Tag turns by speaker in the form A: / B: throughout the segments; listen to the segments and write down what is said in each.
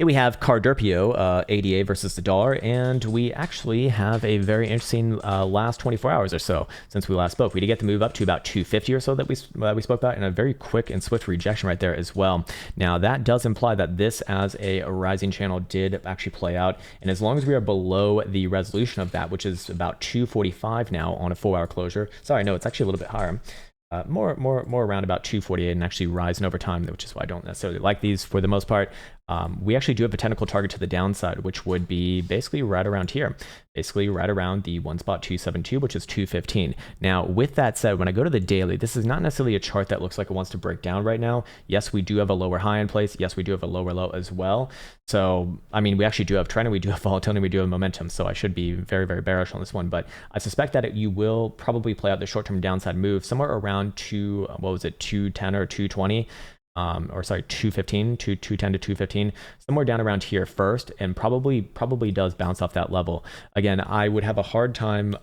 A: Here we have Cardano, ADA versus the dollar, and we actually have a very interesting last 24 hours or so since we last spoke. We did get the move up to about 250 or so that we spoke about, and a very quick and swift rejection right there as well. Now that does imply that this as a rising channel did actually play out, and as long as we are below the resolution of that, which is about 245 now on a 4-hour closure. Sorry, no, it's actually a little bit higher. More around about 248 and actually rising over time, which is why I don't necessarily like these for the most part. We actually do have a technical target to the downside, which would be basically right around here, basically right around the 1.272, which is 215. Now, with that said, when I go to the daily, this is not necessarily a chart that looks like it wants to break down right now. Yes, we do have a lower high in place. Yes, we do have a lower low as well. So, I mean, we actually do have trend, and we do have volatility, we do have momentum. So I should be very, very bearish on this one. But I suspect that you will probably play out the short-term downside move somewhere around 210 or 220. Or sorry, 215, 210 to 215, somewhere down around here first, and probably does bounce off that level. Again, I would have a hard time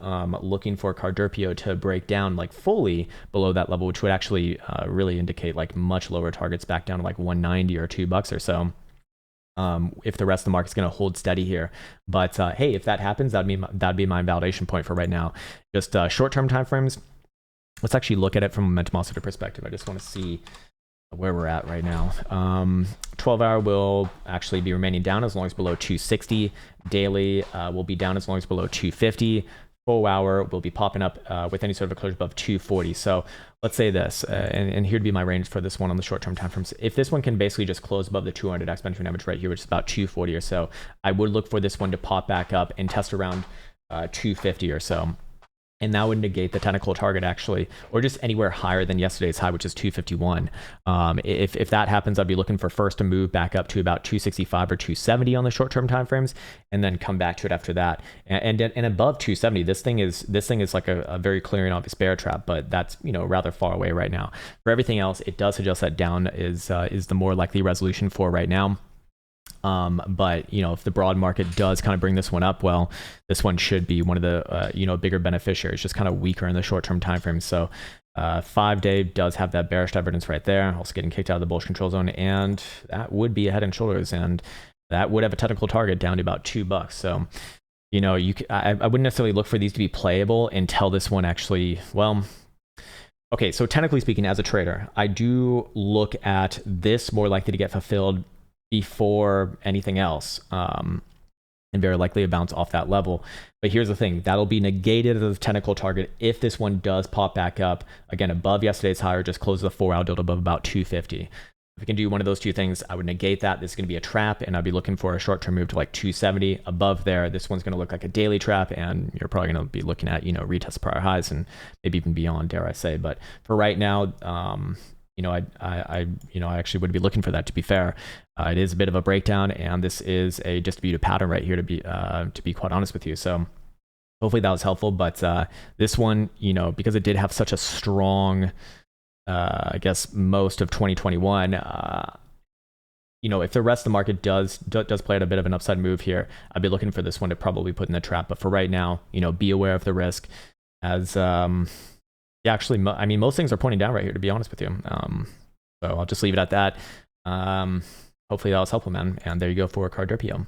A: looking for Cardano to break down like fully below that level, which would actually really indicate like much lower targets back down to like 190 or $2 or so. If the rest of the market's going to hold steady here. But hey, if that happens, that'd be my validation point for right now. Just short-term timeframes. Let's actually look at it from a momentum oscillator perspective. I just want to see where we're at right now. 12-hour will actually be remaining down as long as below 260. Daily will be down as long as below 250. 4-hour will be popping up with any sort of a closure above 240. So let's say this, and here'd be my range for this one on the short-term time frames. If this one can basically just close above the 200 exponential average right here, which is about 240 or so, I would look for this one to pop back up and test around 250 or so. And that would negate the technical target actually, or just anywhere higher than yesterday's high, which is 251. If that happens, I'd be looking for first to move back up to about 265 or 270 on the short-term timeframes, and then come back to it after that. And above 270, this thing is like a very clear and obvious bear trap, but that's rather far away right now. For everything else, it does suggest that down is the more likely resolution for right now. But if the broad market does kind of bring this one up, well, this one should be one of the bigger beneficiaries, just kind of weaker in the short-term time frame. So 5-day does have that bearish divergence right there, also getting kicked out of the bullish control zone, and that would be a head and shoulders, and that would have a technical target down to about $2. So I wouldn't necessarily look for these to be playable until this one actually, well, okay, so technically speaking, as a trader, I do look at this more likely to get fulfilled before anything else, and very likely to bounce off that level. But here's the thing, that'll be negated as a technical target if this one does pop back up again above yesterday's high, or just close the 4-hour delta above about 250. If we can do one of those two things, I would negate that. This is going to be a trap, and I'd be looking for a short-term move to like 270 above there. This one's going to look like a daily trap, and you're probably going to be looking at retest prior highs and maybe even beyond, dare I say. But for right now, I actually would be looking for that, to be fair. It is a bit of a breakdown, and this is a distributed pattern right here, to be quite honest with you. So hopefully that was helpful. But this one, because it did have such a strong, I guess, most of 2021, if the rest of the market does play out a bit of an upside move here, I'd be looking for this one to probably put in the trap. But for right now, be aware of the risk, as yeah, actually, I mean, most things are pointing down right here, to be honest with you. So I'll just leave it at that. Hopefully that was helpful, man. And there you go for Cardano.